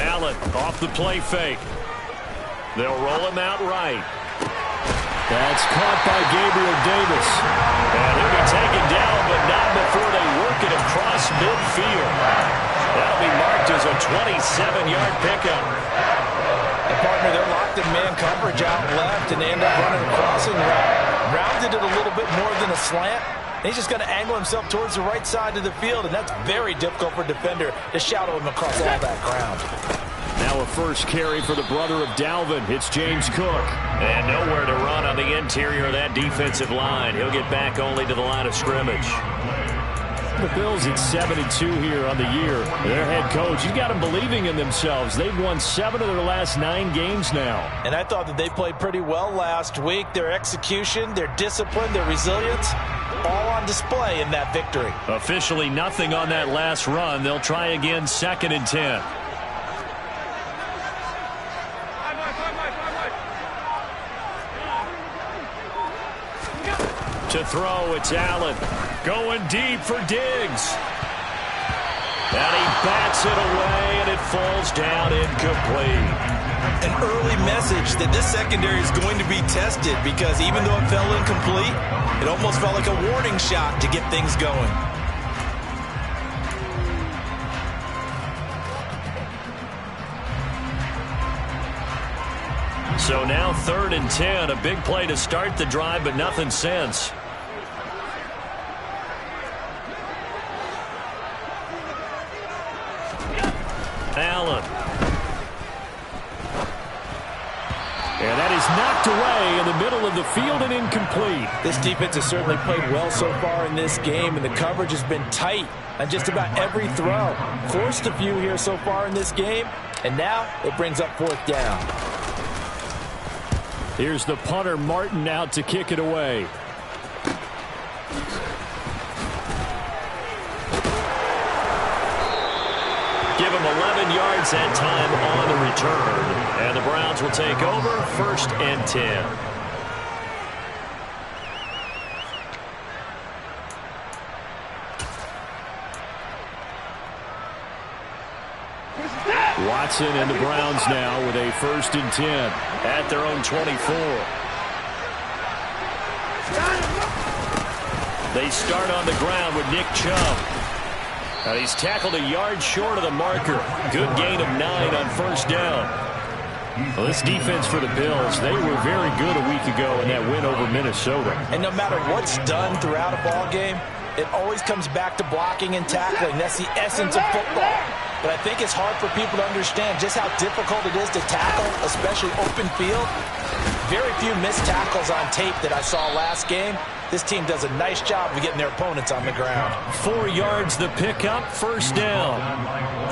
Allen off the play fake. They'll roll him out right. That's caught by Gabriel Davis. And he'll be taken down, but not before they work it across midfield. That'll be marked as a 27-yard pickup. And partner, they're locked in man coverage out left, and they end up running a crossing route. Rounded it a little bit more than a slant. He's just going to angle himself towards the right side of the field, and that's very difficult for a defender to shadow him across all that ground. Now a first carry for the brother of Dalvin. It's James Cook. And nowhere to run on the interior of that defensive line. He'll get back only to the line of scrimmage. The Bills at 72 here on the year. Their head coach, he's got them believing in themselves. They've won 7 of their last 9 games now. And I thought that they played pretty well last week. Their execution, their discipline, their resilience, all on display in that victory. Officially nothing on that last run. They'll try again 2nd and 10. To throw, it's Allen. Going deep for Diggs. And he bats it away, and it falls down incomplete. An early message that this secondary is going to be tested, because even though it fell incomplete, it almost felt like a warning shot to get things going. So now 3rd and 10, a big play to start the drive, but nothing since. Allen. And that is knocked away in the middle of the field and incomplete. This defense has certainly played well so far in this game, and the coverage has been tight on just about every throw. Forced a few here so far in this game, and now it brings up 4th down. Here's the punter, Martin, out to kick it away. Give him 11 yards that time on the return. And the Browns will take over 1st and 10. Watson and the Browns now with a 1st and 10 at their own 24. They start on the ground with Nick Chubb. He's tackled a yard short of the marker. Good gain of 9 on 1st down. Well, this defense for the Bills, they were very good a week ago in that win over Minnesota. And no matter what's done throughout a ball game, it always comes back to blocking and tackling. That's the essence of football. But I think it's hard for people to understand just how difficult it is to tackle, especially open field. Very few missed tackles on tape that I saw last game. This team does a nice job of getting their opponents on the ground. 4 yards the pickup, 1st down.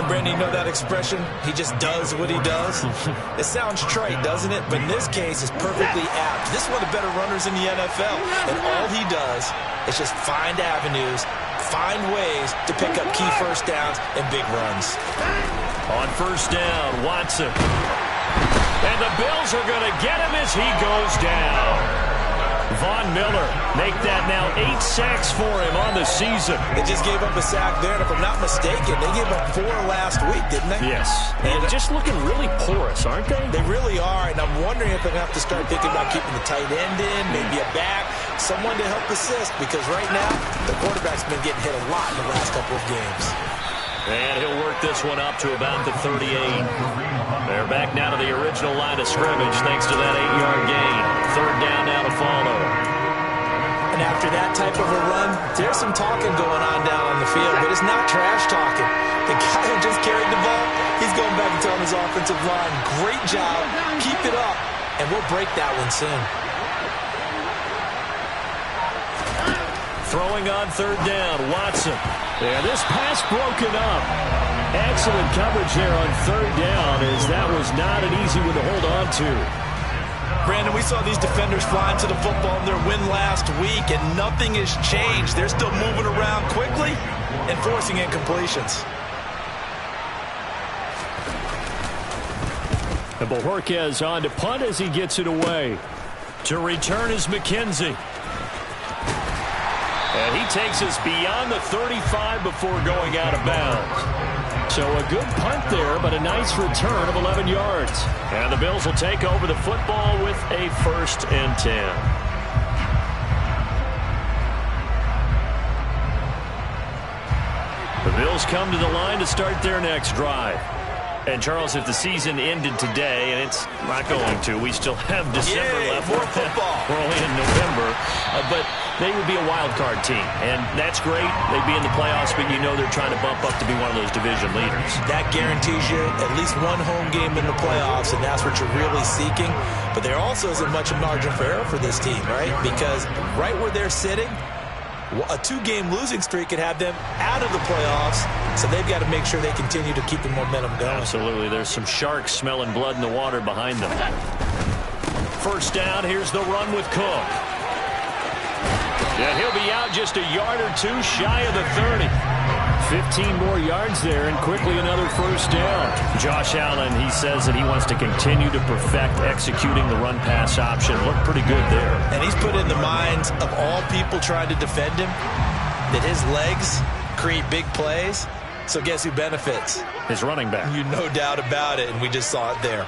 And Brandon, you know that expression? He just does what he does. It sounds trite, doesn't it? But in this case, it's perfectly apt. This is one of the better runners in the NFL. And all he does is just find avenues, find ways to pick up key 1st downs and big runs. On 1st down, Watson. And the Bills are going to get him as he goes down. Von Miller make that now 8 sacks for him on the season. They just gave up a sack there, and if I'm not mistaken, they gave up 4 last week, didn't they? Yes. And just looking really porous, aren't they? They really are, and I'm wondering if they're going to have to start thinking about keeping the tight end in, maybe a back, someone to help assist, because right now, the quarterback's been getting hit a lot in the last couple of games. And he'll work this one up to about the 38. They're back now to the original line of scrimmage thanks to that 8-yard gain. 3rd down now to follow. And after that type of a run, there's some talking going on down on the field, but it's not trash talking. The guy who just carried the ball, he's going back and telling his offensive line, great job, keep it up, and we'll break that one soon. Throwing on 3rd down, Watson. Yeah, this pass broken up. Excellent coverage there on 3rd down, as that was not an easy one to hold on to. Brandon, we saw these defenders flying to the football in their win last week, and nothing has changed. They're still moving around quickly and forcing incompletions. And Bojorquez on to punt as he gets it away. To return is McKenzie. And he takes us beyond the 35 before going out of bounds. So a good punt there, but a nice return of 11 yards. And the Bills will take over the football with a 1st and 10. The Bills come to the line to start their next drive. And, Charles, if the season ended today, and it's not going to, we still have December left. More football. We're only in November. But they would be a wild card team. And that's great. They'd be in the playoffs, but you know they're trying to bump up to be one of those division leaders. That guarantees you at least one home game in the playoffs, and that's what you're really seeking. But there also isn't much of margin for error for this team, right? Because right where they're sitting, a 2-game losing streak could have them out of the playoffs, so they've got to make sure they continue to keep the momentum going. Absolutely. There's some sharks smelling blood in the water behind them. 1st down, here's the run with Cook. And he'll be out just a yard or 2 shy of the 30. 15 more yards there, and quickly another 1st down. Josh Allen, he says that he wants to continue to perfect executing the run-pass option. Looked pretty good there. And he's put in the minds of all people trying to defend him that his legs create big plays. So guess who benefits? His running back. You no doubt about it, and we just saw it there.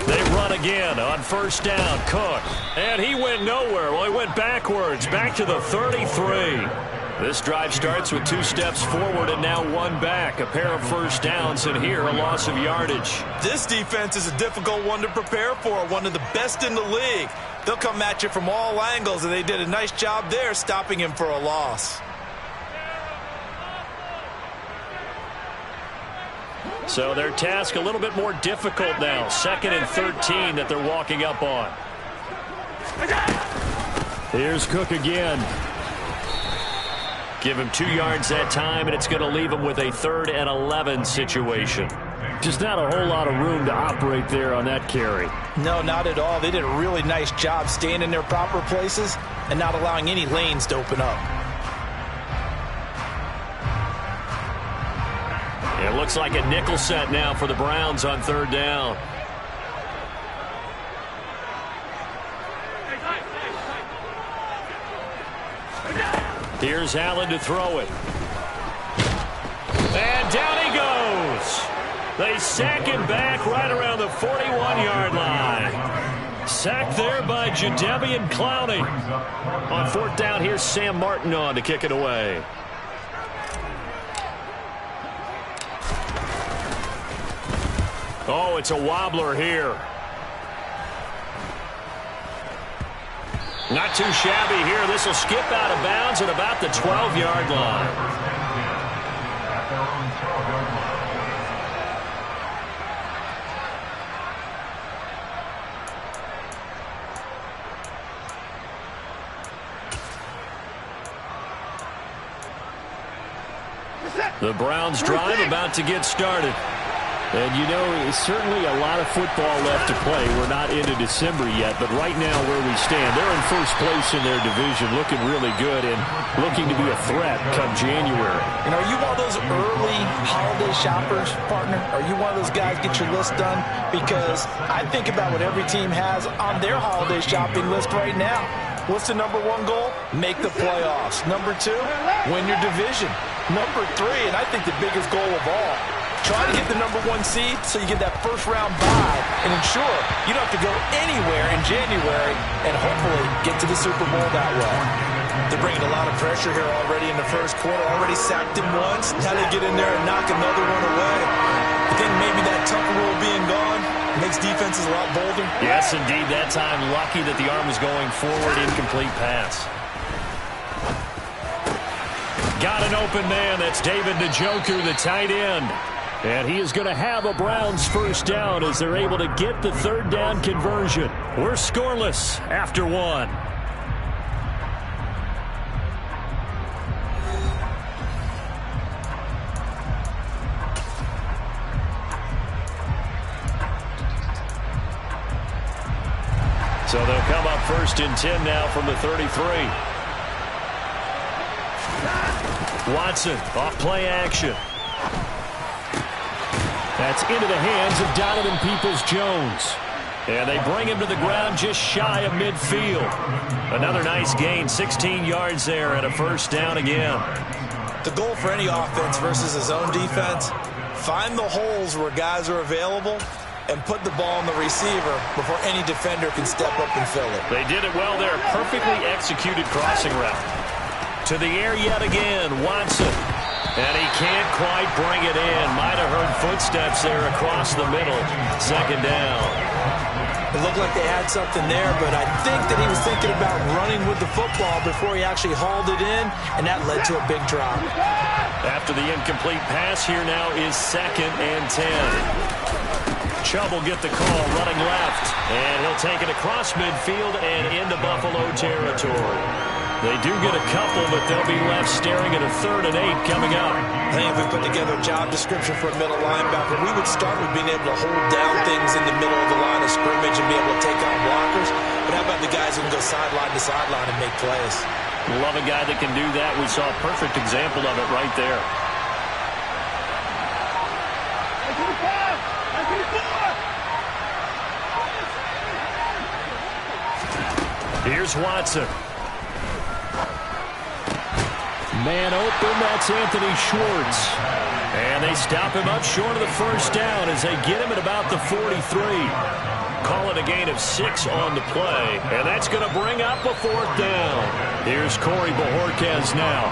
They run again on 1st down. Cook. And he went nowhere. Well, he went backwards, back to the 33. This drive starts with 2 steps forward and now 1 back. A pair of 1st downs, and here a loss of yardage. This defense is a difficult one to prepare for, one of the best in the league. They'll come at you from all angles, and they did a nice job there stopping him for a loss. So their task a little bit more difficult now. 2nd and 13 that they're walking up on. Here's Cook again. Give him 2 yards that time, and it's going to leave him with a 3rd and 11 situation. Just not a whole lot of room to operate there on that carry. No, not at all. They did a really nice job staying in their proper places and not allowing any lanes to open up. It looks like a nickel set now for the Browns on 3rd down. Here's Allen to throw it. And down he goes. They sack him back right around the 41-yard line. Sacked there by Jadeveon Clowney. On 4th down, here's Sam Martin on to kick it away. Oh, it's a wobbler here. Not too shabby here. This will skip out of bounds at about the 12-yard line. The Browns drive about to get started. And, you know, certainly a lot of football left to play. We're not into December yet, but right now where we stand, they're in 1st place in their division, looking really good and looking to be a threat come January. And are you one of those early holiday shoppers, partner? Are you one of those guys get your list done? Because I think about what every team has on their holiday shopping list right now. What's the number 1 goal? Make the playoffs. Number 2, win your division. Number 3, and I think the biggest goal of all, try to get the number 1 seed so you get that 1st round bye and ensure you don't have to go anywhere in January and hopefully get to the Super Bowl that way. They're bringing a lot of pressure here already in the 1st quarter. Already sacked him once. Now they get in there and knock another one away. I think maybe that Tucker rule being gone makes defenses a lot bolder. Yes, indeed. That time, lucky that the arm was going forward. Incomplete pass. Got an open man. That's David Njoku, the tight end. And he is going to have a Browns 1st down as they're able to get the 3rd down conversion. We're scoreless after 1. So they'll come up 1st and 10 now from the 33. Watson off play action. That's into the hands of Donovan Peoples-Jones. And they bring him to the ground just shy of midfield. Another nice gain, 16 yards there and a first down again. The goal for any offense versus his own defense, find the holes where guys are available and put the ball on the receiver before any defender can step up and fill it. They did it well there. Perfectly executed crossing route. To the air yet again, Watson. And he can't quite bring it in. Might have heard footsteps there across the middle. Second down. It looked like they had something there, but I think that he was thinking about running with the football before he actually hauled it in, and that led to a big drop. After the incomplete pass, here now is 2nd and 10. Chubb will get the call, running left, and he'll take it across midfield and into Buffalo territory. They do get a couple, but they'll be left staring at a 3rd and 8 coming up. I think if we put together a job description for a middle linebacker, we would start with being able to hold down things in the middle of the line of scrimmage and be able to take out blockers. But how about the guys who can go sideline to sideline and make plays? Love a guy that can do that. We saw a perfect example of it right there. Here's Watson. Man open, that's Anthony Schwartz. And they stop him up short of the first down as they get him at about the 43. Call it a gain of 6 on the play. And that's going to bring up a 4th down. Here's Corey Bojorquez now.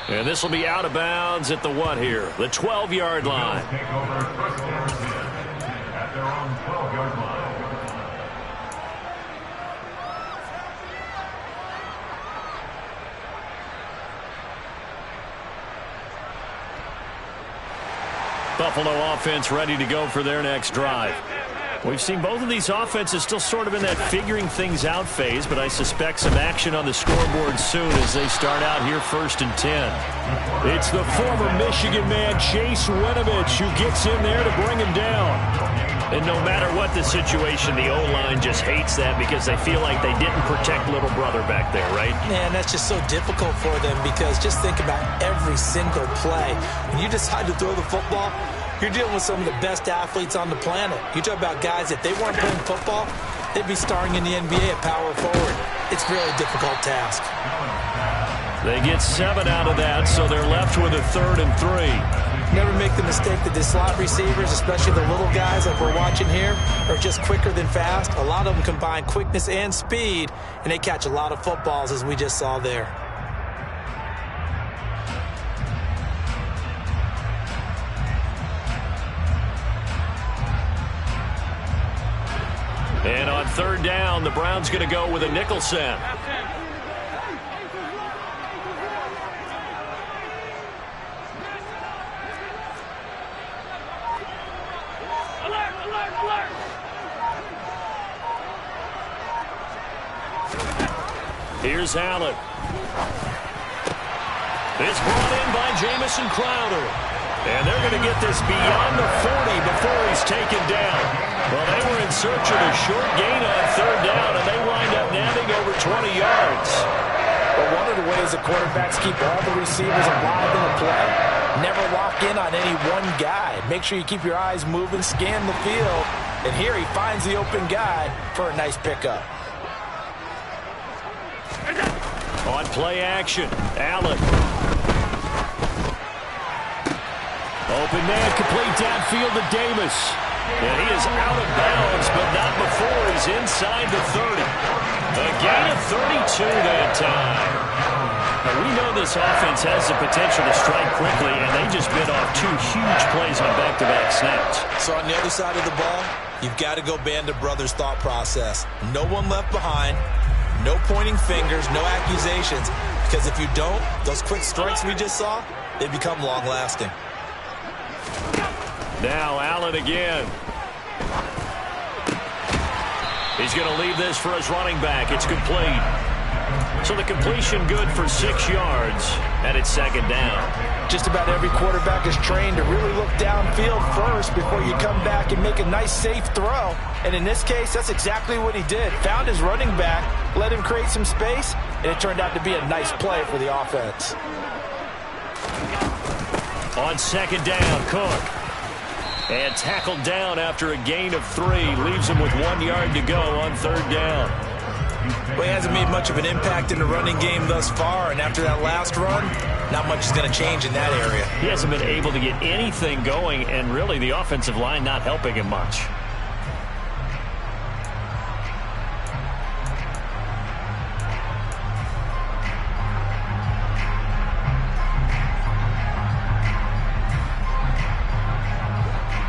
And this will be out of bounds at the what here? The 12-yard line. At their own 12-yard line. Buffalo offense ready to go for their next drive. We've seen both of these offenses still sort of in that figuring things out phase, but I suspect some action on the scoreboard soon as they start out here 1st and 10. It's the former Michigan man, Chase Winovich, who gets in there to bring him down. And no matter what the situation, the O-line just hates that because they feel like they didn't protect little brother back there, right? Man, that's just so difficult for them because just think about every single play. When you decide to throw the football, you're dealing with some of the best athletes on the planet. You talk about guys, if they weren't playing football, they'd be starring in the NBA at power forward. It's a really difficult task. They get 7 out of that, so they're left with a 3rd and 3. Never make the mistake that the slot receivers, especially the little guys like we're watching here, are just quicker than fast. A lot of them combine quickness and speed, and they catch a lot of footballs, as we just saw there. And on 3rd down, the Browns going to go with a nickel set. Here's Allen. It's brought in by Jamison Crowder. And they're going to get this beyond the 40 before he's taken down. Well, they were in search of a short gain on 3rd down, and they wind up nabbing over 20 yards. But one of the ways the quarterbacks keep all the receivers alive in a play, never lock in on any one guy. Make sure you keep your eyes moving, scan the field, and here he finds the open guy for a nice pickup. On play action, Allen. Open man, complete downfield to Davis. And he is out of bounds, but not before he's inside the 30. A gain of 32 that time. Now, we know this offense has the potential to strike quickly, and they just bit off 2 huge plays on back-to-back snaps. So on the other side of the ball, you've got to go Band of Brothers thought process. No one left behind. No pointing fingers, no accusations, because if you don't, those quick strikes we just saw, they become long-lasting. Now Allen again. He's going to leave this for his running back. It's complete. So the completion good for 6 yards, and it's 2nd down. Just about every quarterback is trained to really look downfield first before you come back and make a nice, safe throw. And in this case, that's exactly what he did. Found his running back, let him create some space, and it turned out to be a nice play for the offense. On second down, Cook. And tackled down after a gain of 3. Leaves him with 1 yard to go on third down. Well, he hasn't made much of an impact in the running game thus far, and after that last run, not much is going to change in that area. He hasn't been able to get anything going, and really the offensive line not helping him much.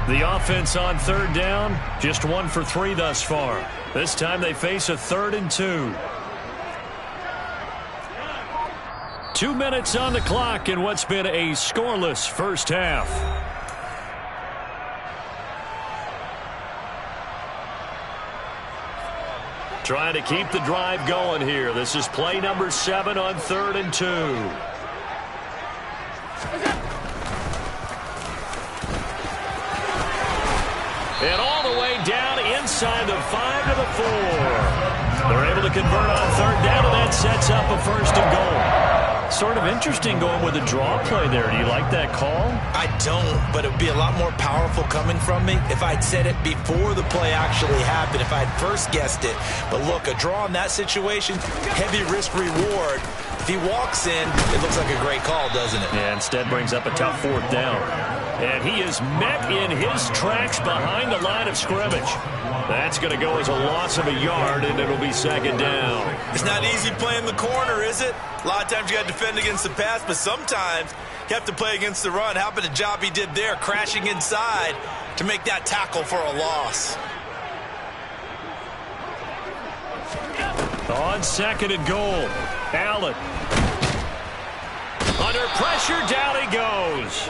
The offense on third down, just 1 for 3 thus far. This time they face a 3rd and 2. 2 minutes on the clock in what's been a scoreless first half. Trying to keep the drive going here. This is play number 7 on 3rd and 2. And all the way down inside the 5 to the 4. They're able to convert on third down, and that sets up a 1st and goal. Sort of interesting going with a draw play there. Do you like that call? I don't, but it would be a lot more powerful coming from me if I'd said it before the play actually happened, if I'd first guessed it. But look, a draw in that situation, heavy risk reward. If he walks in, it looks like a great call, doesn't it? Yeah, instead brings up a tough 4th down. And he is met in his tracks behind the line of scrimmage. That's going to go as a loss of a yard, and it'll be 2nd down. It's not easy playing the corner, is it? A lot of times you got to defend against the pass, but sometimes you have to play against the run. How about the job he did there, crashing inside to make that tackle for a loss? On 2nd and goal, Allen. Under pressure, down he goes.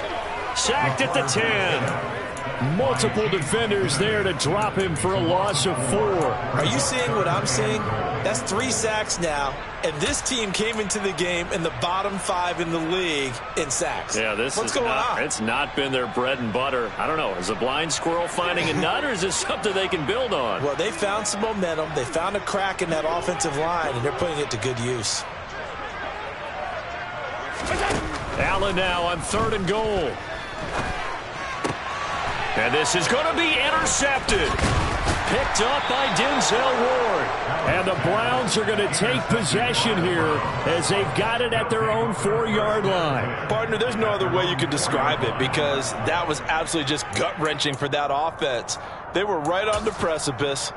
Sacked at the 10. Multiple defenders there to drop him for a loss of 4. Are you seeing what I'm seeing? That's 3 sacks now, and this team came into the game in the bottom 5 in the league in sacks. Yeah, what's going on? It's not been their bread and butter. I don't know. Is a blind squirrel finding a nut, or is this something they can build on? Well, they found some momentum. They found a crack in that offensive line, and they're putting it to good use. Allen now on 3rd and goal. And this is going to be intercepted. Picked up by Denzel Ward. And the Browns are going to take possession here as they've got it at their own 4-yard line. Partner, there's no other way you could describe it because that was absolutely just gut-wrenching for that offense. They were right on the precipice.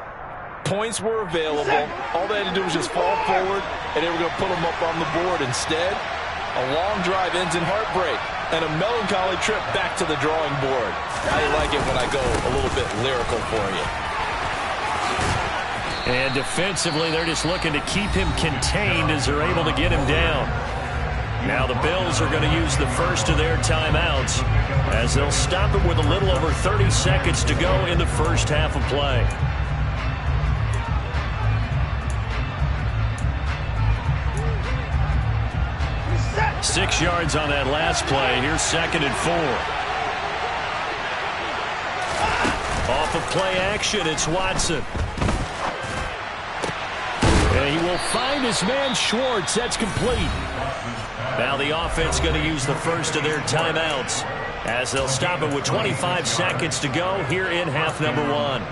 Points were available. All they had to do was just fall forward, and they were going to put them up on the board. Instead, a long drive ends in heartbreak and a melancholy trip back to the drawing board. I like it when I go a little bit lyrical for you. And defensively, they're just looking to keep him contained as they're able to get him down. Now the Bills are going to use the first of their timeouts as they'll stop it with a little over 30 seconds to go in the first half of play. Six yards on that last play. Here's 2nd and 4. Off of play action, it's Watson. And he will find his man Schwartz. That's complete. Now the offense going to use the first of their timeouts as they'll stop it with 25 seconds to go here in half number 1.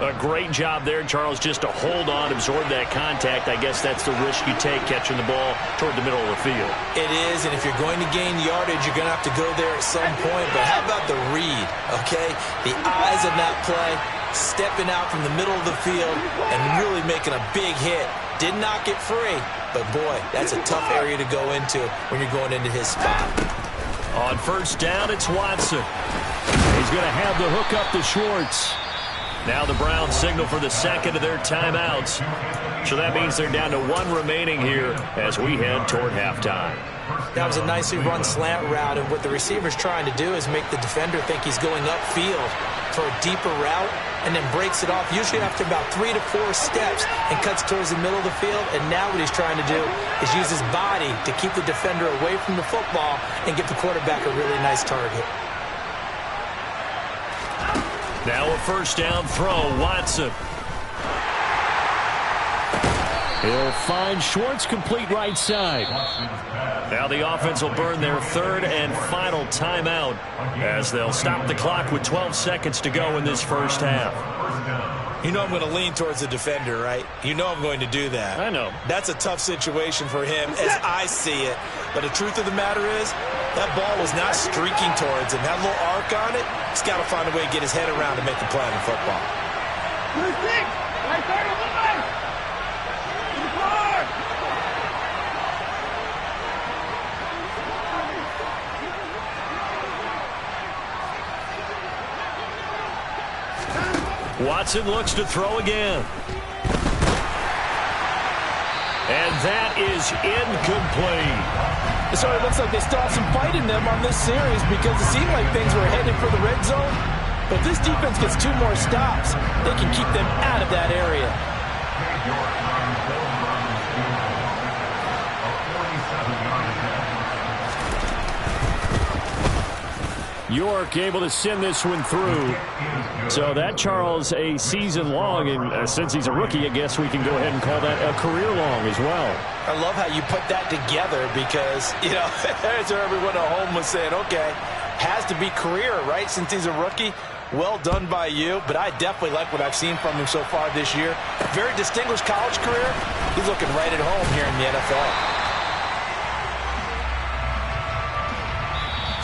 A great job there, Charles, just to hold on, absorb that contact. I guess that's the risk you take catching the ball toward the middle of the field. It is, and if you're going to gain yardage, you're going to have to go there at some point. But how about the read, okay? The eyes of that play, stepping out from the middle of the field and really making a big hit. Did not get free, but boy, that's a tough area to go into when you're going into his spot. On first down, it's Watson. He's going to have the hook up to Schwartz. Now the Browns signal for the second of their timeouts. So that means they're down to 1 remaining here as we head toward halftime. That was a nicely run slant route, and what the receiver's trying to do is make the defender think he's going upfield for a deeper route and then breaks it off, usually after about 3 to 4 steps, and cuts towards the middle of the field. And now what he's trying to do is use his body to keep the defender away from the football and get the quarterback a really nice target. Now a first down throw, Watson. He'll find Schwartz complete right side. Now the offense will burn their third and final timeout as they'll stop the clock with 12 seconds to go in this first half. You know I'm going to lean towards the defender, right? You know I'm going to do that. I know. That's a tough situation for him as I see it. But the truth of the matter is, that ball was not streaking towards him. Had a little arc on it. He's got to find a way to get his head around to make the play in football. Watson looks to throw again. And that is incomplete. So it looks like they still have some fight in them on this series because it seemed like things were headed for the red zone. But if this defense gets 2 more stops, they can keep them out of that area. York able to send this one through. So that, Charles, a season long, and since he's a rookie, I guess we can go ahead and call that a career long as well. I love how you put that together because, you know, as everyone at home was saying, okay, has to be career, right, since he's a rookie. Well done by you, but I definitely like what I've seen from him so far this year. Very distinguished college career. He's looking right at home here in the NFL.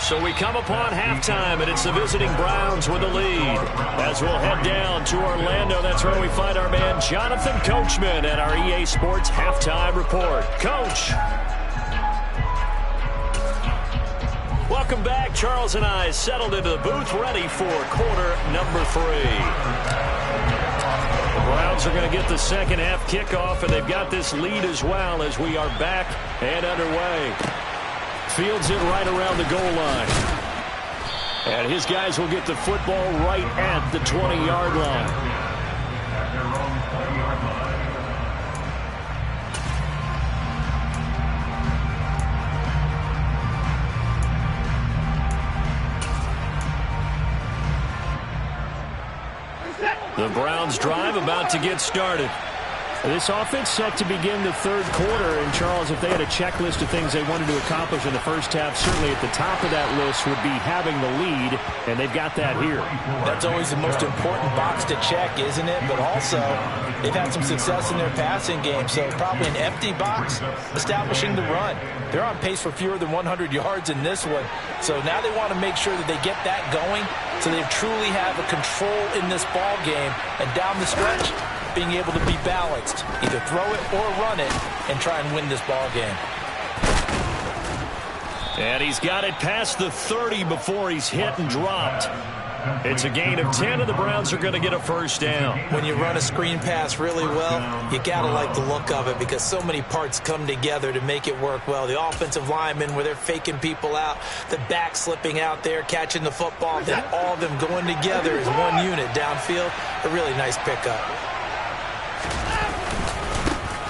So we come upon halftime, and it's the visiting Browns with the lead. As we'll head down to Orlando, that's where we find our man Jonathan Coachman at our EA Sports Halftime Report. Coach. Welcome back. Charles and I settled into the booth, ready for quarter number 3. The Browns are going to get the second half kickoff, and they've got this lead as well as we are back and underway. Fields it right around the goal line. And his guys will get the football right at the 20-yard line. The Browns drive about to get started. This offense set to begin the third quarter, and Charles, if they had a checklist of things they wanted to accomplish in the first half, certainly at the top of that list would be having the lead, and they've got that here. That's always the most important box to check, isn't it? But also, they've had some success in their passing game, so probably an empty box, establishing the run. They're on pace for fewer than 100 yards in this one, so now they want to make sure that they get that going so they truly have a control in this ball game, and down the stretch, being able to be balanced, either throw it or run it, and try and win this ball game. And he's got it past the 30 before he's hit and dropped. It's a gain of 10, and the Browns are going to get a first down. When you run a screen pass really well, you got to like the look of it because so many parts come together to make it work well. The offensive linemen, where they're faking people out, the back slipping out there, catching the football, then all of them going together as one unit downfield. A really nice pickup.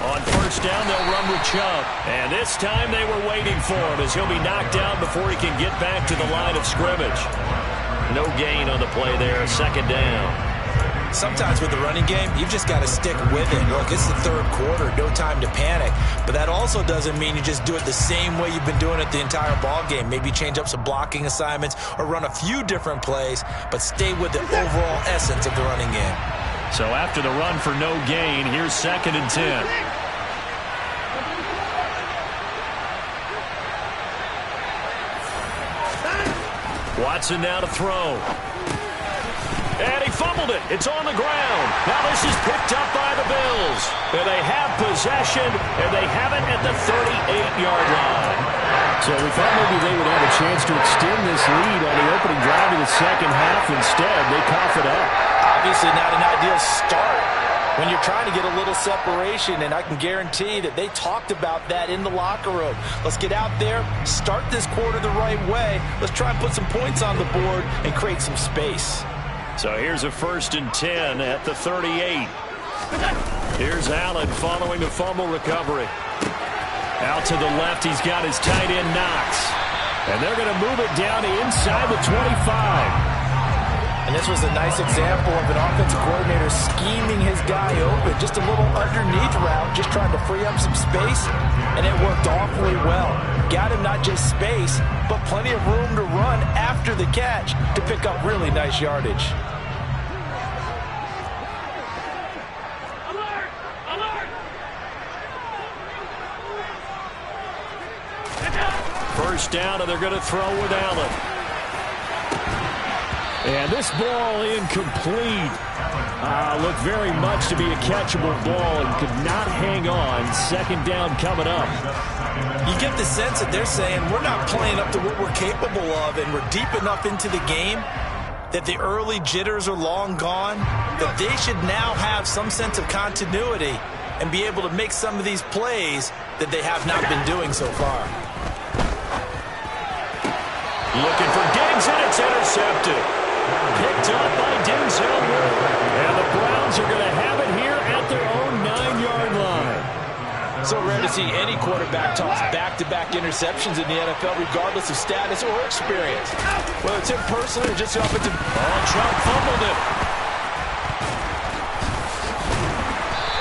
On first down, they'll run with Chubb. And this time they were waiting for him as he'll be knocked down before he can get back to the line of scrimmage. No gain on the play there, second down. Sometimes with the running game, you've just got to stick with it. Look, it's the third quarter, no time to panic. But that also doesn't mean you just do it the same way you've been doing it the entire ball game. Maybe change up some blocking assignments or run a few different plays, but stay with the overall essence of the running game. So after the run for no gain, here's 2nd and 10. Watson now to throw. And he fumbled it. It's on the ground. Now this is picked up by the Bills. And they have possession, and they have it at the 38-yard line. So we thought maybe they would have a chance to extend this lead on the opening drive of the second half. Instead, they cough it up. Obviously not an ideal start when you're trying to get a little separation, and I can guarantee that they talked about that in the locker room. Let's get out there, start this quarter the right way. Let's try and put some points on the board and create some space. So here's a 1st and 10 at the 38. Here's Allen following a fumble recovery. Out to the left, he's got his tight end Knox. And they're going to move it down inside the 25. And this was a nice example of an offensive coordinator scheming his guy open. just a little underneath route, just trying to free up some space, and it worked awfully well. Got him not just space, but plenty of room to run after the catch to pick up really nice yardage. First down, and they're going to throw with Allen. And this ball incomplete. Looked very much to be a catchable ball and could not hang on. Second down coming up. You get the sense that they're saying we're not playing up to what we're capable of, and we're deep enough into the game that the early jitters are long gone, that they should now have some sense of continuity and be able to make some of these plays that they have not been doing so far. Looking for Diggs, and it's intercepted. Picked up by Denzel Ward. And the Browns are going to have it here at their own 9-yard line. So rare to see any quarterback toss back-to-back interceptions in the NFL, regardless of status or experience. Whether it's him personally or just the offensive. Trump fumbled it.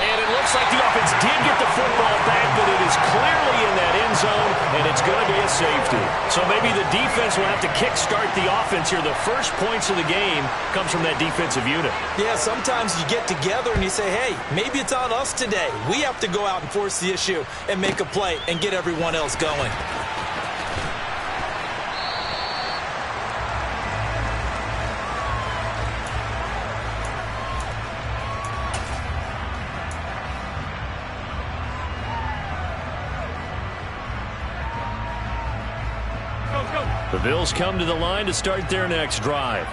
And it looks like the offense did get the football back, but it is clearly in that end zone, and it's going to be a safety. So maybe the defense will have to kickstart the offense here. The first points of the game comes from that defensive unit. Yeah, sometimes you get together and you say, hey, maybe it's on us today. We have to go out and force the issue and make a play and get everyone else going. The Bills come to the line to start their next drive.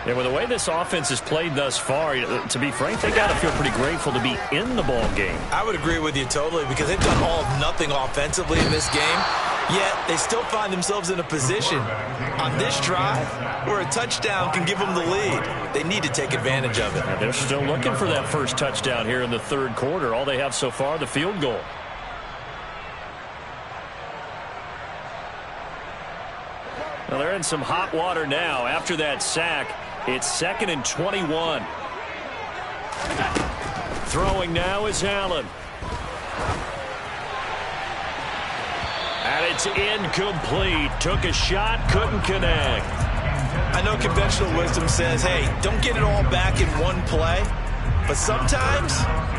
And with the way this offense has played thus far, to be frank, they got to feel pretty grateful to be in the ball game. I would agree with you totally, because they've done all of nothing offensively in this game, yet they still find themselves in a position on this drive where a touchdown can give them the lead. They need to take advantage of it. And they're still looking for that first touchdown here in the third quarter. All they have so far, the field goal. Well, they're in some hot water now. After that sack, it's 2nd and 21. Throwing now is Allen. And it's incomplete. Took a shot, couldn't connect. I know conventional wisdom says, hey, don't get it all back in one play. But sometimes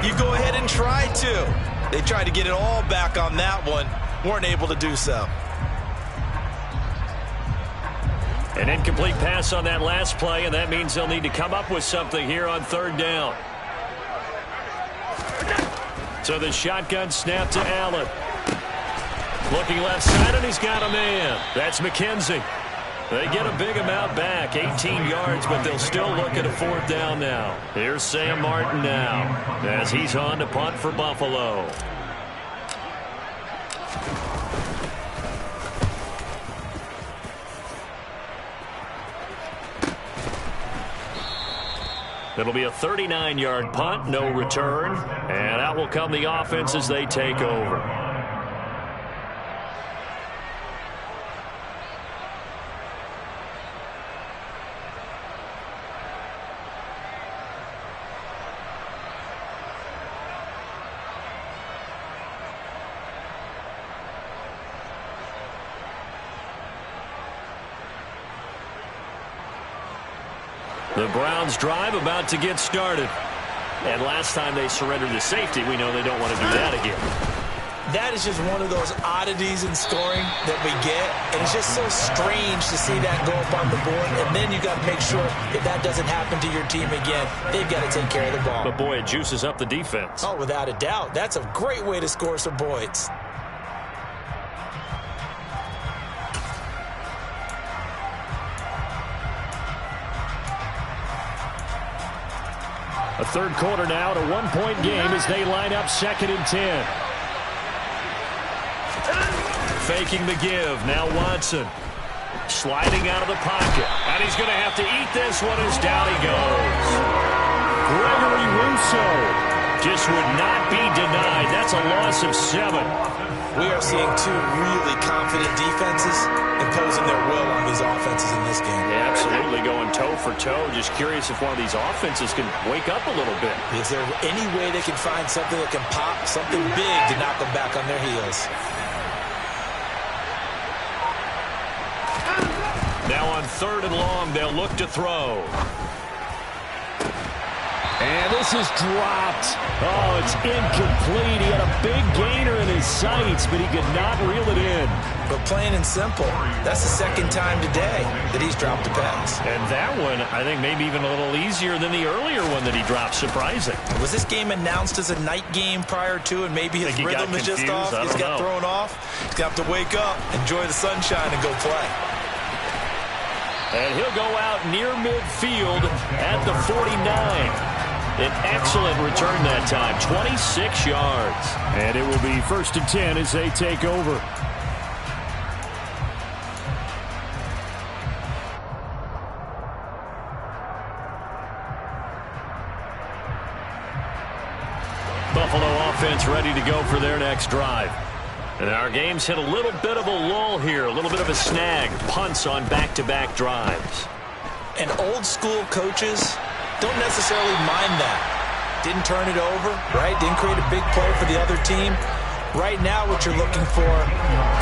you go ahead and try to. They tried to get it all back on that one. Weren't able to do so. An incomplete pass on that last play, and that means they'll need to come up with something here on third down. So the shotgun snap to Allen. Looking left side, and he's got a man. That's McKenzie. They get a big amount back, 18 yards, but they'll still look at a fourth down now. Here's Sam Martin now as he's on to punt for Buffalo. It'll be a 39-yard punt, no return, and out will come the offense as they take over. The Browns drive about to get started. And last time they surrendered to safety, we know they don't want to do that again. That is just one of those oddities in scoring that we get. And it's just so strange to see that go up on the board. And then you got to make sure if that doesn't happen to your team again, they've got to take care of the ball. But boy, it juices up the defense. Oh, without a doubt. That's a great way to score some points. A third quarter now, a one-point game as they line up 2nd and 10. Faking the give. Now Watson sliding out of the pocket. And he's going to have to eat this one as down he goes. Gregory Rousseau just would not be denied. That's a loss of 7. We are seeing two really confident defenses imposing their will on these offenses in this game. Yeah, absolutely, going toe for toe. Just curious if one of these offenses can wake up a little bit. Is there any way they can find something that can pop, something big to knock them back on their heels? Now on 3rd and long, they'll look to throw. And this is dropped. Oh, it's incomplete. He had a big gainer in his sights, but he could not reel it in. But plain and simple, that's the second time today that he's dropped a pass. And that one, I think, maybe even a little easier than the earlier one that he dropped. Surprising. Was this game announced as a night game prior to, and maybe his rhythm is just off? He's got thrown off. He's going to have to wake up, enjoy the sunshine, and go play. And he'll go out near midfield at the 49. An excellent return that time, 26 yards. And it will be 1st and 10 as they take over. Buffalo offense ready to go for their next drive. And our game's hit a little bit of a lull here, a little bit of a snag. Punts on back-to-back drives. And old school coaches don't necessarily mind that. Didn't turn it over, right? Didn't create a big play for the other team. Right now what you're looking for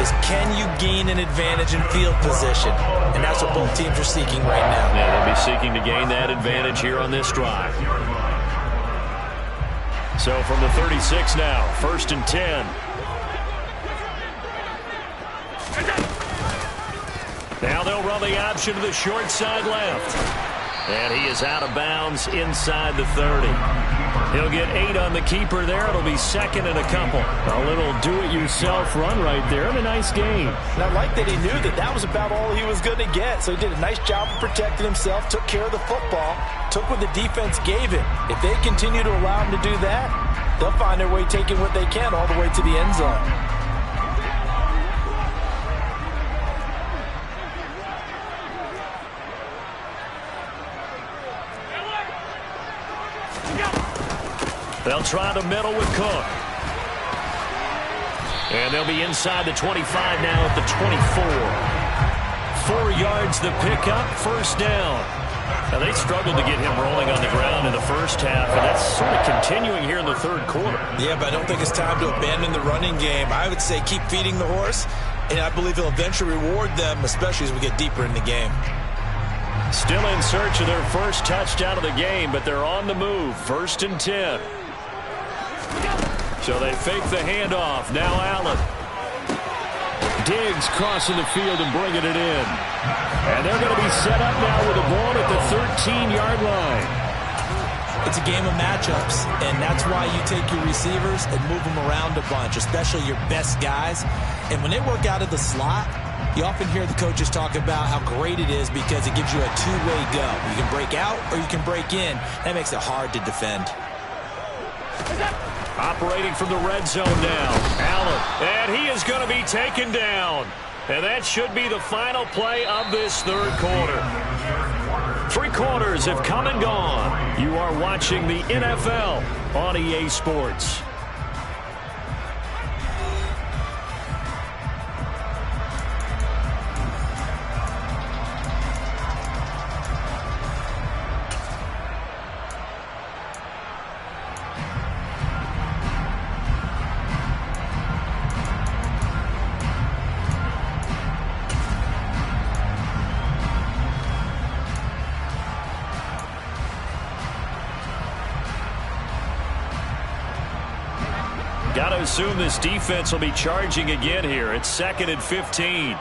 is, can you gain an advantage in field position? And that's what both teams are seeking right now. Yeah, they'll be seeking to gain that advantage here on this drive. So from the 36 now, 1st and 10. Now they'll run the option to the short side left. And he is out of bounds inside the 30. He'll get 8 on the keeper there. It'll be 2nd and a couple. A little do-it-yourself run right there, and a nice game. And I like that he knew that that was about all he was going to get. So he did a nice job of protecting himself, took care of the football, took what the defense gave him. If they continue to allow him to do that, they'll find their way taking what they can all the way to the end zone. They'll try the middle with Cook. And they'll be inside the 25 now at the 24. 4 yards the pickup, 1st down. Now they struggled to get him rolling on the ground in the first half, and that's sort of continuing here in the 3rd quarter. Yeah, but I don't think it's time to abandon the running game. I would say keep feeding the horse, and I believe he'll eventually reward them, especially as we get deeper in the game. Still in search of their first touchdown of the game, but they're on the move. 1st and 10. So they fake the handoff. Now Allen. Diggs crossing the field and bringing it in. And they're going to be set up now with a ball at the 13-yard line. It's a game of matchups, and that's why you take your receivers and move them around a bunch, especially your best guys. And when they work out of the slot, you often hear the coaches talk about how great it is because it gives you a two-way go. You can break out or you can break in. That makes it hard to defend. Operating from the red zone now, Allen. And he is going to be taken down. And that should be the final play of this 3rd quarter. 3 quarters have come and gone. You are watching the NFL on EA Sports. Got to assume this defense will be charging again here. It's 2nd and 15.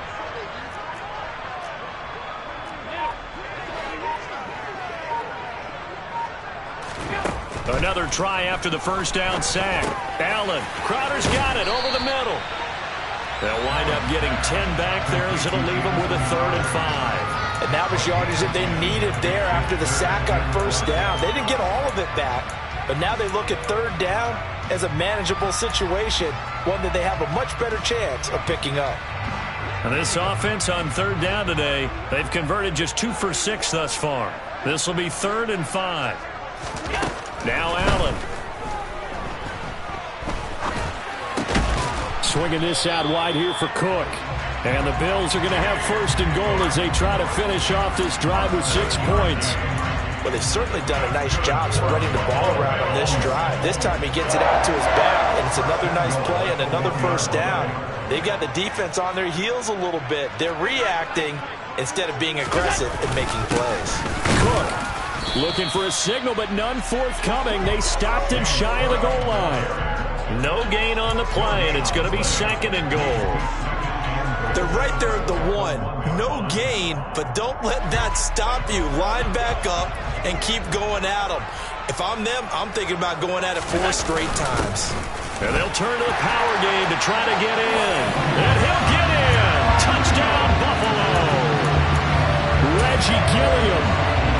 Another try after the first down sack. Allen. Crowder's got it over the middle. They'll wind up getting 10 back there as it'll leave them with a 3rd and 5. And that was yardage that they needed there after the sack on first down. They didn't get all of it back, but now they look at 3rd down as a manageable situation, one that they have a much better chance of picking up. And this offense on 3rd down today, they've converted just 2 for 6 thus far. This will be 3rd and 5. Now Allen. Swinging this out wide here for Cook. And the Bills are going to have first and goal as they try to finish off this drive with 6 points. Well, they've certainly done a nice job spreading the ball around on this drive. This time he gets it out to his back, and it's another nice play and another first down. They've got the defense on their heels a little bit. They're reacting instead of being aggressive and making plays. Cook looking for a signal, but none forthcoming. They stopped him shy of the goal line. No gain on the play, and it's going to be second and goal. They're right there at the 1. No gain, but don't let that stop you. Line back up and keep going at them. If I'm them, I'm thinking about going at it 4 straight times. And they'll turn to the power game to try to get in. And he'll get in. Touchdown, Buffalo. Reggie Gilliam,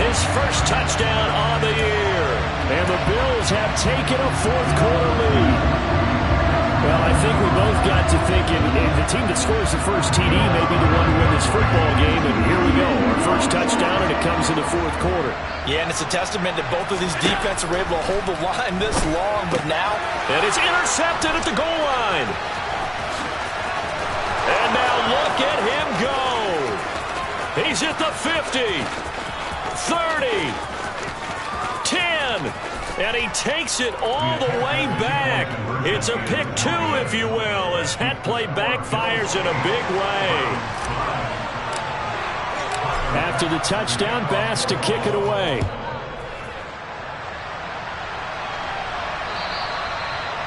his first touchdown on the year. And the Bills have taken a fourth-quarter lead. Well, I think we both got to thinking the team that scores the first TD may be the one to win this football game, and here we go. Our first touchdown, and it comes in the fourth quarter. Yeah, and it's a testament that both of these defenses were able to hold the line this long, but now... And it's intercepted at the goal line. And now look at him go. He's at the 50, 30, 10, and he takes it all the way back. It's a pick 2, if you will, as that play backfires in a big way. After the touchdown, Bass to kick it away.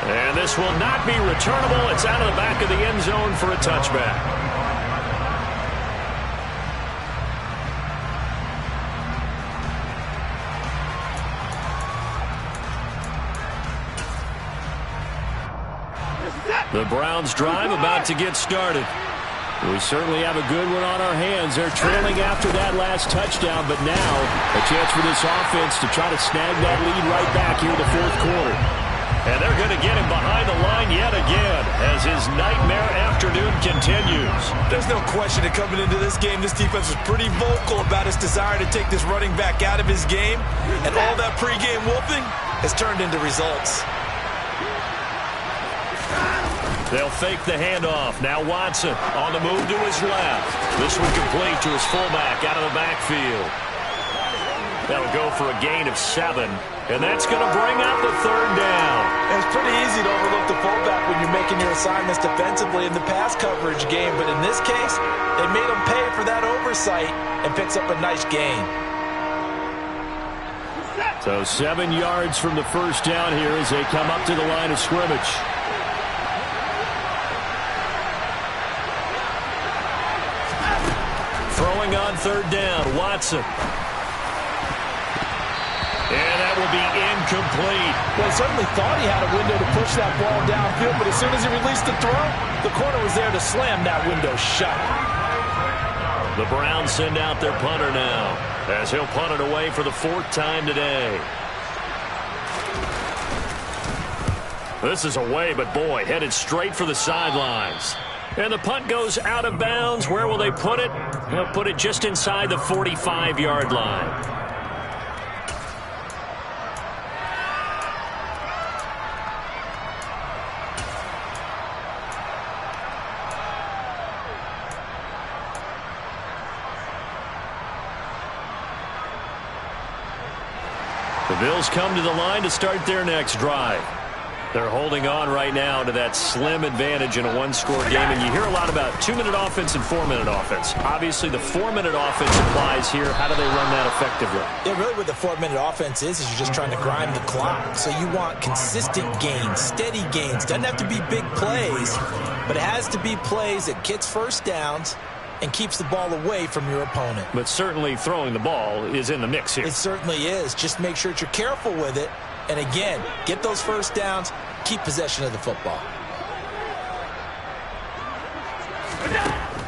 And this will not be returnable. It's out of the back of the end zone for a touchback. The Browns drive about to get started. We certainly have a good one on our hands. They're trailing after that last touchdown, but now a chance for this offense to try to snag that lead right back here in the fourth quarter. And they're going to get him behind the line yet again as his nightmare afternoon continues. There's no question that coming into this game, this defense was pretty vocal about its desire to take this running back out of his game, and all that pregame wolfing has turned into results. They'll fake the handoff. Now Watson on the move to his left. This one complete to his fullback out of the backfield. That'll go for a gain of 7. And that's going to bring up the third down. It's pretty easy to overlook the fullback when you're making your assignments defensively in the pass coverage game. But in this case, they made him pay for that oversight and picks up a nice gain. So 7 yards from the first down here as they come up to the line of scrimmage. Throwing on third down, Watson. And that will be incomplete. Well, he certainly thought he had a window to push that ball downfield, but as soon as he released the throw, the corner was there to slam that window shut. The Browns send out their punter now, as he'll punt it away for the 4th time today. This is away, but boy, headed straight for the sidelines. And the punt goes out of bounds. Where will they put it? They'll put it just inside the 45-yard line. The Bills come to the line to start their next drive. They're holding on right now to that slim advantage in a one-score game. And you hear a lot about 2-minute offense and 4-minute offense. Obviously, the 4-minute offense applies here. How do they run that effectively? Yeah, really what the 4-minute offense is you're just trying to grind the clock. So you want consistent gains, steady gains. Doesn't have to be big plays, but it has to be plays that gets first downs and keeps the ball away from your opponent. But certainly throwing the ball is in the mix here. It certainly is. Just make sure that you're careful with it. And again, get those first downs, keep possession of the football.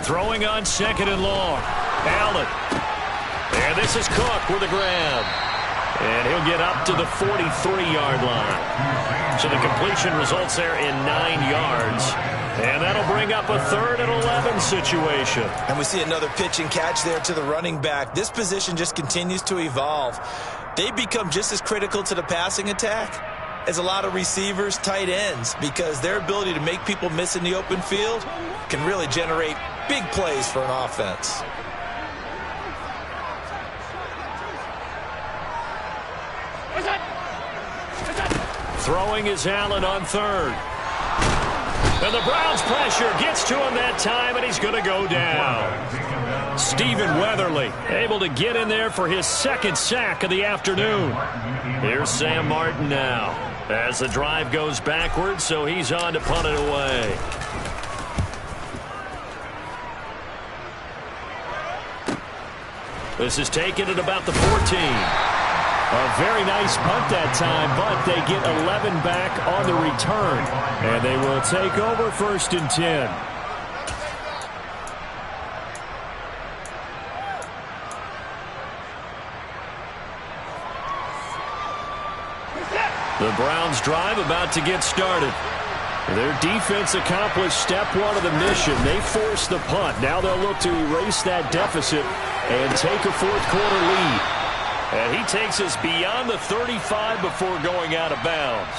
Throwing on 2nd and long. Allen. And this is Cook with a grab. And he'll get up to the 43-yard line. So the completion results there in 9 yards. And that'll bring up a 3rd and 11 situation. And we see another pitch and catch there to the running back. This position just continues to evolve. They become just as critical to the passing attack is a lot of receivers, tight ends, because their ability to make people miss in the open field can really generate big plays for an offense. Throwing is Allen on third. And the Browns pressure gets to him that time, and he's going to go down. Stephen Weatherly able to get in there for his second sack of the afternoon. Here's Sam Martin now as the drive goes backwards, so he's on to punt it away. This is taken at about the 14. A very nice punt that time, but they get 11 back on the return. And they will take over 1st and 10. The Browns drive about to get started. Their defense accomplished step one of the mission. They forced the punt. Now they'll look to erase that deficit and take a fourth quarter lead. And he takes us beyond the 35 before going out of bounds.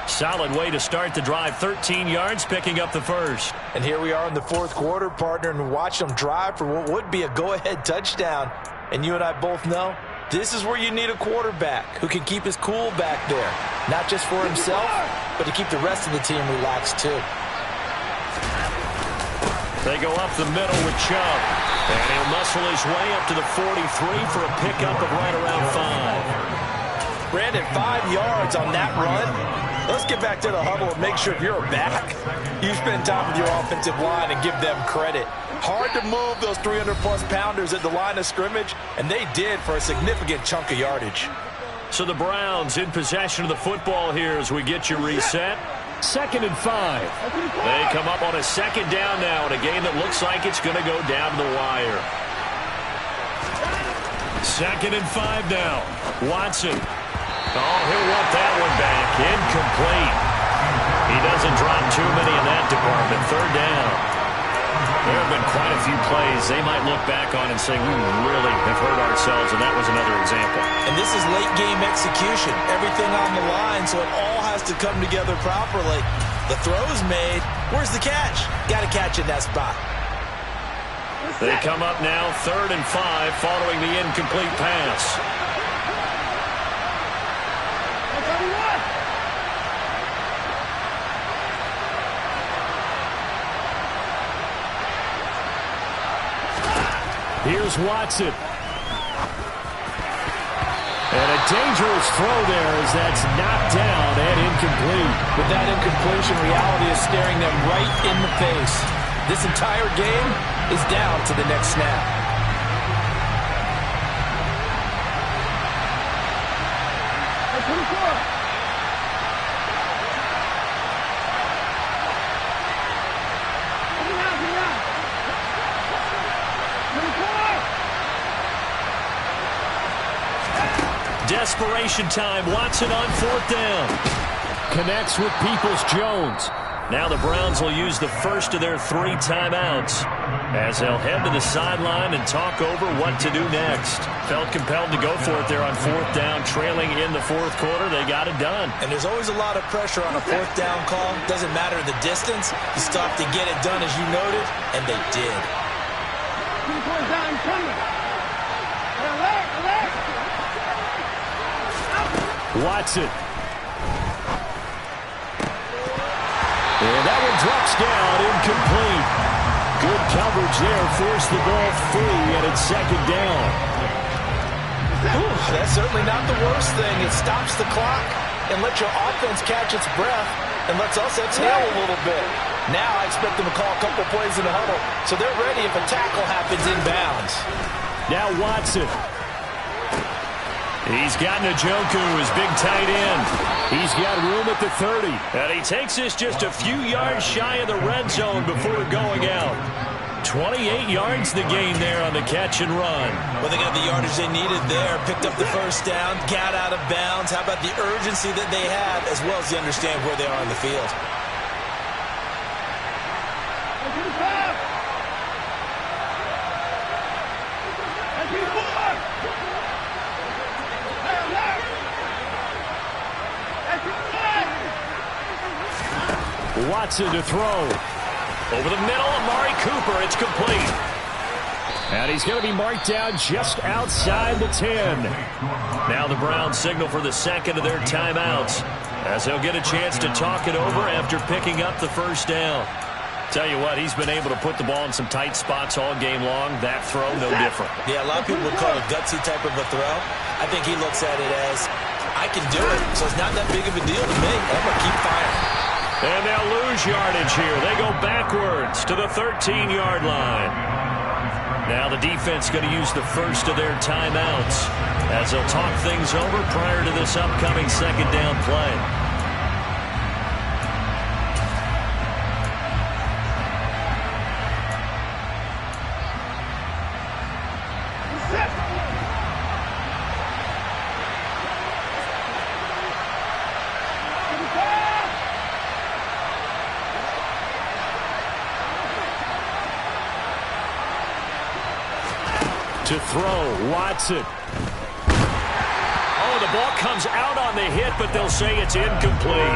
Solid way to start the drive. 13 yards, picking up the first. And here we are in the fourth quarter, partner, and watch them drive for what would be a go-ahead touchdown. And you and I both know this is where you need a quarterback who can keep his cool back there. Not just for himself, but to keep the rest of the team relaxed too. They go up the middle with Chubb. And he'll muscle his way up to the 43 for a pickup of right around 5. Brandon, 5 yards on that run. Let's get back to the huddle and make sure if you're a back, you spend time with your offensive line and give them credit. Hard to move those 300-plus pounders at the line of scrimmage, and they did for a significant chunk of yardage. So the Browns in possession of the football here as we get you reset. 2nd and 5. They come up on a 2nd down now in a game that looks like it's going to go down to the wire. 2nd and 5 now. Watson. Oh, he'll want that one back. Incomplete. He doesn't drop too many in that department. 3rd down. There have been quite a few plays they might look back on and say, we really have hurt ourselves, and that was another example. And this is late-game execution. Everything on the line, so it all has to come together properly. The throw's made. Where's the catch? Got to catch in that spot. They come up now 3rd and 5 following the incomplete pass. Here's Watson. And a dangerous throw there as that's knocked down and incomplete. With that incompletion, reality is staring them right in the face. This entire game is down to the next snap. Desperation time. Watson on 4th down. Connects with Peoples-Jones. Now the Browns will use the first of their 3 timeouts as they'll head to the sideline and talk over what to do next. Felt compelled to go for it there on 4th down, trailing in the 4th quarter. They got it done. And there's always a lot of pressure on a 4th down call. Doesn't matter the distance. You still have to get it done as you noted, and they did. Watson. And that one drops down, incomplete. Good coverage there, forced the ball free, and it's 2nd down. That's certainly not the worst thing. It stops the clock and lets your offense catch its breath and lets us exhale a little bit. Now I expect them to call a couple plays in the huddle, so they're ready if a tackle happens inbounds. Now Watson. He's got Njoku, his big tight end. He's got room at the 30. And he takes us just a few yards shy of the red zone before going out. 28 yards the gain there on the catch and run. Well, they got the yardage they needed there. Picked up the first down, got out of bounds. How about the urgency that they have, as well as they understand where they are on the field. Watson to throw. Over the middle, Amari Cooper. It's complete. And he's going to be marked down just outside the 10. Now the Browns signal for the second of their timeouts, as they'll get a chance to talk it over after picking up the first down. Tell you what, he's been able to put the ball in some tight spots all game long. That throw, no different. Yeah, a lot of people would call it a gutsy type of a throw. I think he looks at it as, I can do it, so it's not that big of a deal to me. I'm going to keep firing. And they'll lose yardage here. They go backwards to the 13-yard line. Now the defense going to use the first of their timeouts as they'll talk things over prior to this upcoming second down play. To throw, Watson. Oh, the ball comes out on the hit, but they'll say it's incomplete.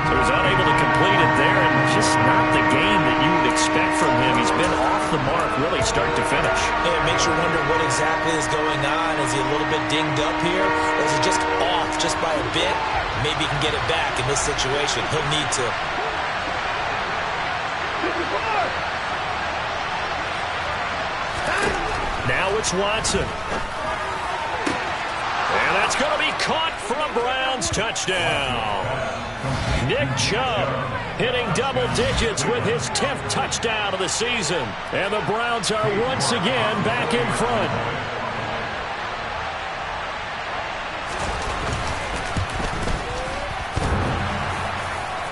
So he's unable to complete it there, and just not the game that you would expect from him. He's been off the mark, really, start to finish. Yeah, it makes you wonder what exactly is going on. Is he a little bit dinged up here, or is it just off just by a bit? Maybe he can get it back in this situation. He'll need to. Now it's Watson. And that's going to be caught for a Browns touchdown. Nick Chubb hitting double digits with his 10th touchdown of the season. And the Browns are once again back in front.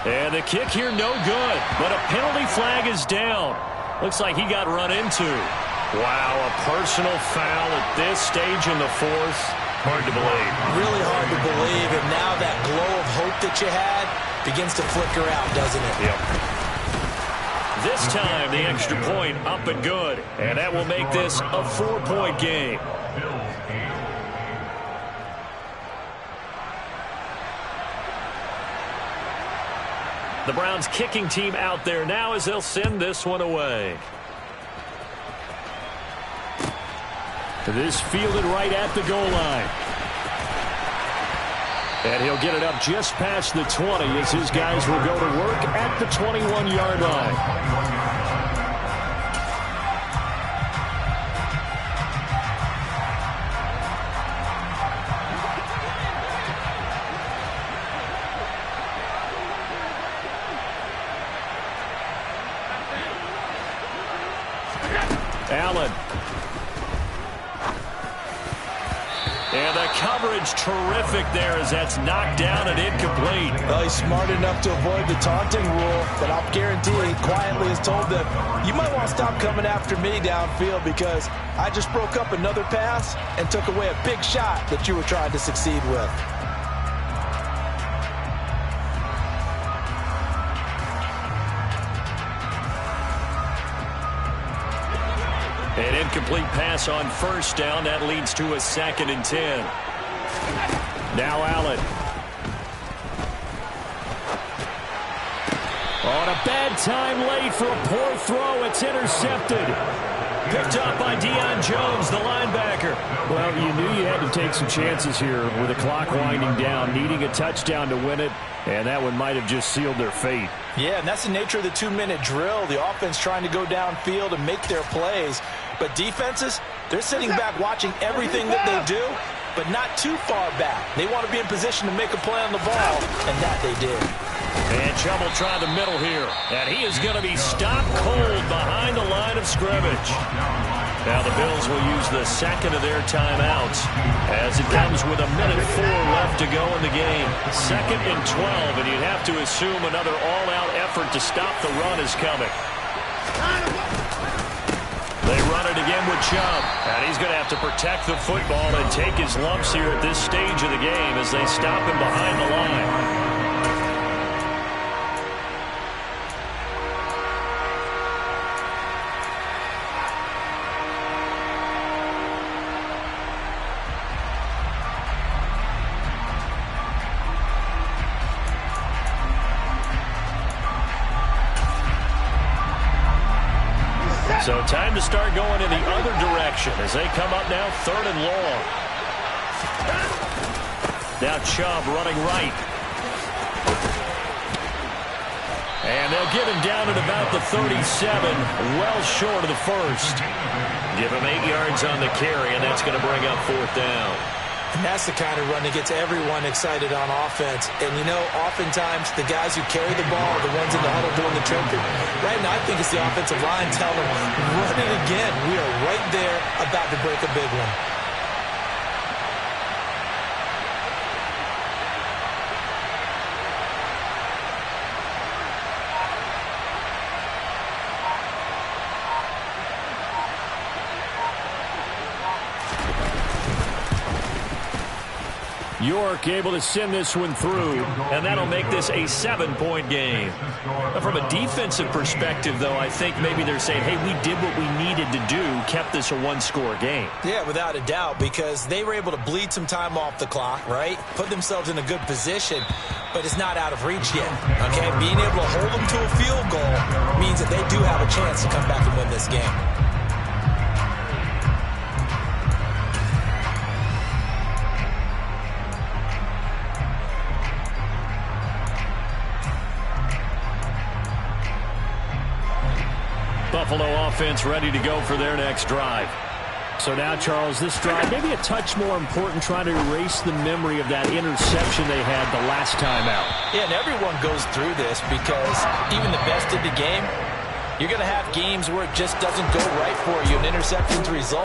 And the kick here no good, but a penalty flag is down. Looks like he got run into. Wow, a personal foul at this stage in the fourth. Hard to believe. Really hard to believe, and now that glow of hope that you had begins to flicker out, doesn't it? Yep. This time, the extra point up and good, and that will make this a 4-point game. The Browns kicking team out there now as they'll send this one away. This fielded right at the goal line. And he'll get it up just past the 20 as his guys will go to work at the 21-yard line. Allen. And the coverage terrific there as that's knocked down and incomplete. Well, he's smart enough to avoid the taunting rule, but I'll guarantee he quietly has told them, you might want to stop coming after me downfield because I just broke up another pass and took away a big shot that you were trying to succeed with. An incomplete pass on first down. That leads to a 2nd and 10. Now Allen. On a bad time late for a poor throw. It's intercepted. Picked up by Deion Jones, the linebacker. Well, you knew you had to take some chances here with the clock winding down, needing a touchdown to win it, and that one might have just sealed their fate. Yeah, and that's the nature of the 2-minute drill. The offense trying to go downfield and make their plays. But defenses, they're sitting back watching everything that they do, but not too far back. They want to be in position to make a play on the ball, and that they did. And Chubb will try the middle here. And he is going to be stopped cold behind the line of scrimmage. Now the Bills will use the second of their timeouts as it comes with 1:04 left to go in the game. 2nd and 12, and you'd have to assume another all-out effort to stop the run is coming. They run it again with Chubb, and he's going to have to protect the football and take his lumps here at this stage of the game as they stop him behind the line. So time to start going in the other direction as they come up now 3rd and long. Now Chubb running right. And they'll get him down at about the 37, well short of the first. Give him 8 yards on the carry, and that's going to bring up 4th down. And that's the kind of run that gets everyone excited on offense. And, you know, oftentimes the guys who carry the ball are the ones in the huddle doing the tripping. Right now, I think it's the offensive line telling them, run it again. We are right there about to break a big one. York able to send this one through, and that'll make this a 7-point game. From a defensive perspective, though, I think maybe they're saying, hey, we did what we needed to do, kept this a 1-score game. Yeah, without a doubt, because they were able to bleed some time off the clock, right? Put themselves in a good position, but it's not out of reach yet, okay? Being able to hold them to a field goal means that they do have a chance to come back and win this game. Buffalo offense ready to go for their next drive. So now, Charles, this drive maybe a touch more important, trying to erase the memory of that interception they had the last time out. Yeah, and everyone goes through this because even the best in the game, you're going to have games where it just doesn't go right for you, and interceptions result.